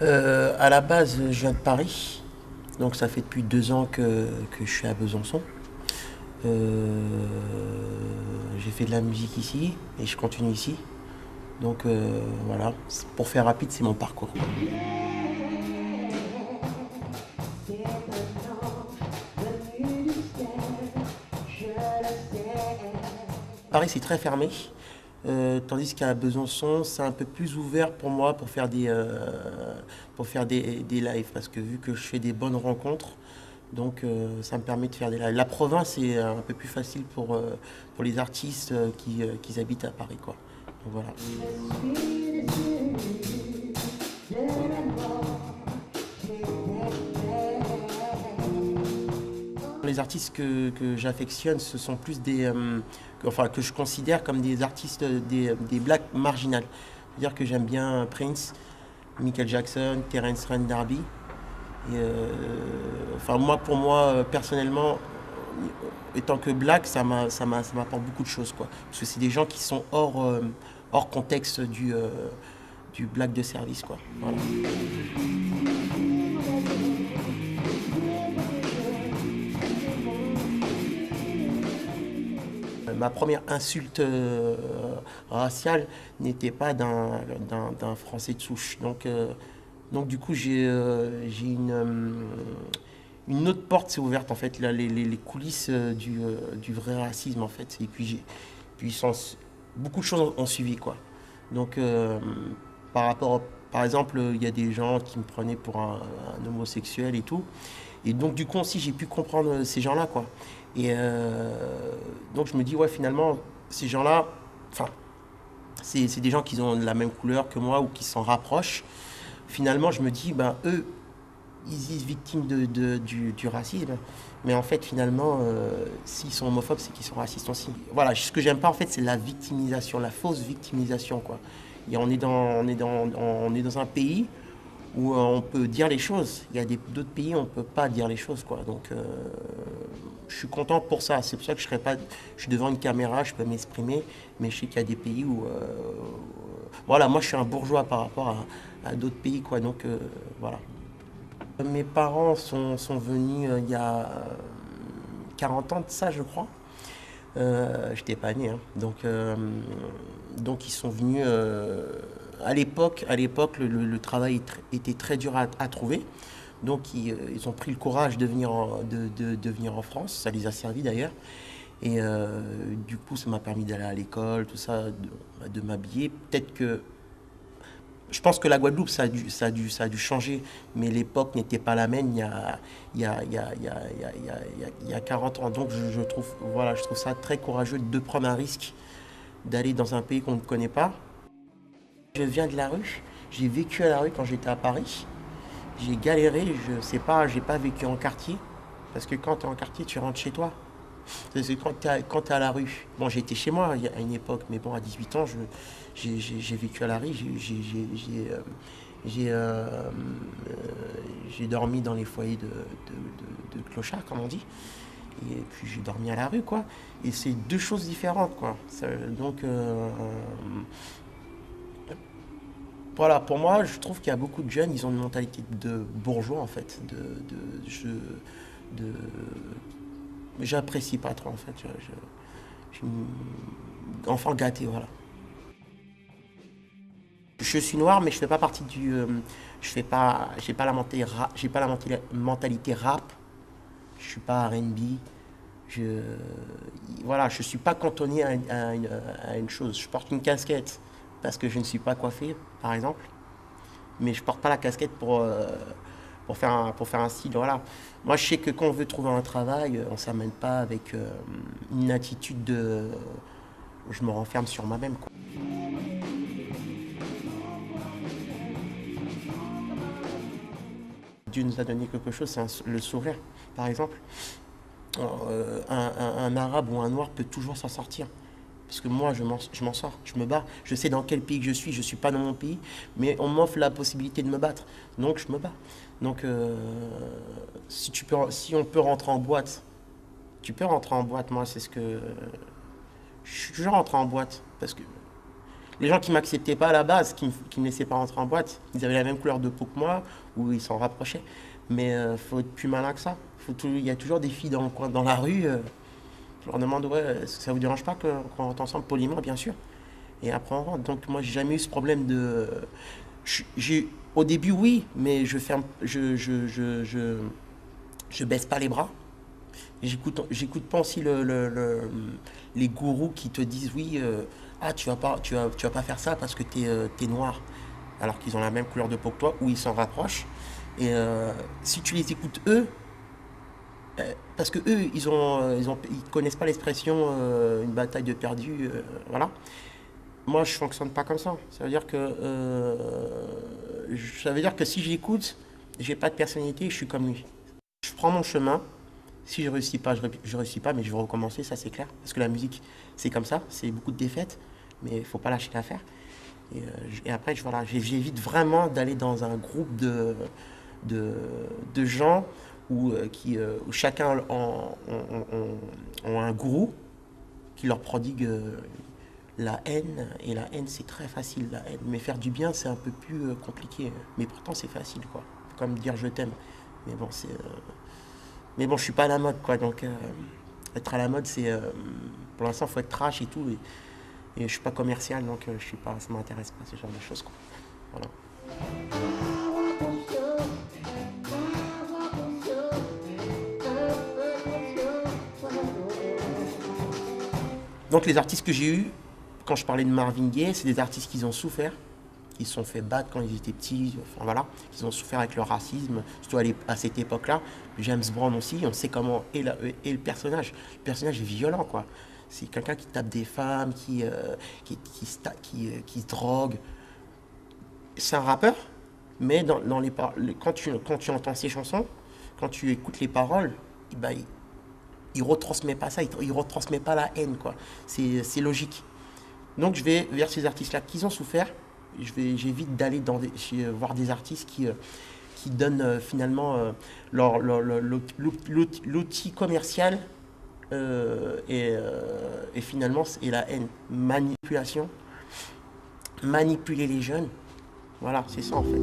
À la base, je viens de Paris, donc ça fait depuis 2 ans que je suis à Besançon. Euh, j'ai fait de la musique ici et je continue ici. Donc voilà, pour faire rapide, c'est mon parcours, quoi. Paris, c'est très fermé, tandis qu'à Besançon, c'est un peu plus ouvert pour moi pour faire des lives, parce que vu que je fais des bonnes rencontres, donc ça me permet de faire des lives. La province est un peu plus facile pour les artistes qui habitent à Paris, quoi. Donc voilà. Les artistes que j'affectionne, ce sont plus enfin, que je considère comme des artistes, des blacks marginales. C'est-à-dire que j'aime bien Prince, Michael Jackson, Terence Rann D'Arby. Et, enfin, moi, pour moi, personnellement, étant que black, ça m'apporte beaucoup de choses, quoi. Parce que c'est des gens qui sont hors contexte du black de service, quoi. Voilà. Ma première insulte raciale n'était pas d'un Français de souche. Donc du coup, j'ai une autre porte s'est ouverte, en fait, là, les coulisses du vrai racisme, en fait. Et puis beaucoup de choses ont suivi, quoi. Donc, par exemple, il y a des gens qui me prenaient pour un homosexuel et tout. Et donc, du coup, aussi, j'ai pu comprendre ces gens-là, quoi. Et donc, je me dis, ouais, finalement, ces gens-là, enfin, c'est des gens qui ont la même couleur que moi ou qui s'en rapprochent. Finalement, je me dis, ben, eux, ils disent victimes du racisme. Mais en fait, finalement, s'ils sont homophobes, c'est qu'ils sont racistes aussi. Voilà, ce que j'aime pas, en fait, c'est la victimisation, la fausse victimisation, quoi. Et on est dans un pays où on peut dire les choses. Il y a d'autres pays où on ne peut pas dire les choses, quoi. Donc, je suis content pour ça. C'est pour ça que je suis devant une caméra, je peux m'exprimer, mais je sais qu'il y a des pays où, voilà, moi, je suis un bourgeois par rapport à d'autres pays, quoi. Donc, voilà. Mes parents sont venus il y a 40 ans de ça, je crois. J'étais pas né, hein. Donc ils sont venus. À l'époque, le travail était très dur à trouver. Donc ils ont pris le courage de venir en France. Ça les a servi d'ailleurs. Et du coup, ça m'a permis d'aller à l'école, tout ça, de m'habiller. Peut-être que je pense que la Guadeloupe, ça a dû changer, mais l'époque n'était pas la même il y a, il y a, il y a, il y a, il y a, il y a 40 ans. Donc je trouve ça très courageux de prendre un risque, d'aller dans un pays qu'on ne connaît pas. Je viens de la rue, j'ai vécu à la rue quand j'étais à Paris. J'ai galéré, je sais pas, j'ai pas vécu en quartier. Parce que quand tu es en quartier, tu rentres chez toi. C'est quand t'es à la rue. Bon, j'ai été chez moi à une époque, mais bon, à 18 ans, j'ai vécu à la rue. J'ai j'ai dormi dans les foyers de clochards, comme on dit. Et puis j'ai dormi à la rue, quoi. Et c'est deux choses différentes, quoi. Donc, voilà, pour moi, je trouve qu'il y a beaucoup de jeunes, ils ont une mentalité de bourgeois, en fait. De, J'apprécie pas trop, en fait. Enfant gâté, voilà. Je suis noir, mais je fais pas partie je fais pas, j'ai pas la mentalité rap. Je suis pas R&B. Je, voilà, je suis pas cantonné à une chose. Je porte une casquette parce que je ne suis pas coiffé, par exemple. Mais je porte pas la casquette pour faire un style. Voilà. Moi, je sais que quand on veut trouver un travail, on s'amène pas avec une attitude de je me renferme sur moi-même, quoi. Dieu nous a donné quelque chose, c'est le sourire, par exemple. Un arabe ou un noir peut toujours s'en sortir. Parce que moi, je m'en sors, je me bats. Je sais dans quel pays que je suis. Je ne suis pas dans mon pays, mais on m'offre la possibilité de me battre. Donc, je me bats. Donc, si on peut rentrer en boîte, tu peux rentrer en boîte. Moi, c'est ce que. Je suis toujours rentré en boîte. Parce que Les gens qui m'acceptaient pas à la base, qui me laissaient pas rentrer en boîte, ils avaient la même couleur de peau que moi, ou ils s'en rapprochaient. Mais faut être plus malin que ça. Il y a toujours des filles dans le coin, dans la rue. Je leur demande, ouais, est-ce que ça vous dérange pas qu'on rentre ensemble poliment, bien sûr. Et après on rentre. Donc moi j'ai jamais eu ce problème de. Au début oui, mais je ferme, je baisse pas les bras. J'écoute pas aussi les gourous qui te disent oui, ah tu vas pas faire ça parce que t'es noir, alors qu'ils ont la même couleur de peau que toi, ou ils s'en rapprochent. Et si tu les écoutes eux, parce que eux ils connaissent pas l'expression une bataille de perdu, voilà. Moi je fonctionne pas comme ça. Ça veut dire que si j'écoute, j'ai pas de personnalité, je suis comme lui. Je prends mon chemin. Si je réussis pas, je réussis pas, mais je vais recommencer, ça c'est clair. Parce que la musique, c'est comme ça, c'est beaucoup de défaites, mais il faut pas lâcher l'affaire. Et après, voilà, j'évite vraiment d'aller dans un groupe de gens où chacun ont un gourou qui leur prodigue la haine. Et la haine, c'est très facile, la haine. Mais faire du bien, c'est un peu plus compliqué. Mais pourtant, c'est facile, quoi. Comme dire je t'aime. Mais bon, mais bon, je suis pas à la mode, quoi. Donc, être à la mode, pour l'instant, il faut être trash et tout. Et je suis pas commercial, donc je suis pas, ça m'intéresse pas, ce genre de choses, quoi. Voilà. Donc, les artistes que j'ai eus, quand je parlais de Marvin Gaye, c'est des artistes qui ont souffert, qui se sont fait battre quand ils étaient petits, enfin voilà, qui ont souffert avec le racisme, surtout à cette époque-là. James Brown aussi, on sait comment est le personnage. Le personnage est violent, quoi. C'est quelqu'un qui tape des femmes, qui se drogue. C'est un rappeur, mais quand tu entends ses chansons, quand tu écoutes les paroles, bah, il retransmet pas ça, il retransmet pas la haine, quoi. C'est logique. Donc je vais vers ces artistes-là qui ont souffert. J'évite d'aller voir des artistes qui donnent finalement l'outil commercial et finalement et la haine. Manipulation, manipuler les jeunes. Voilà, c'est ça en fait.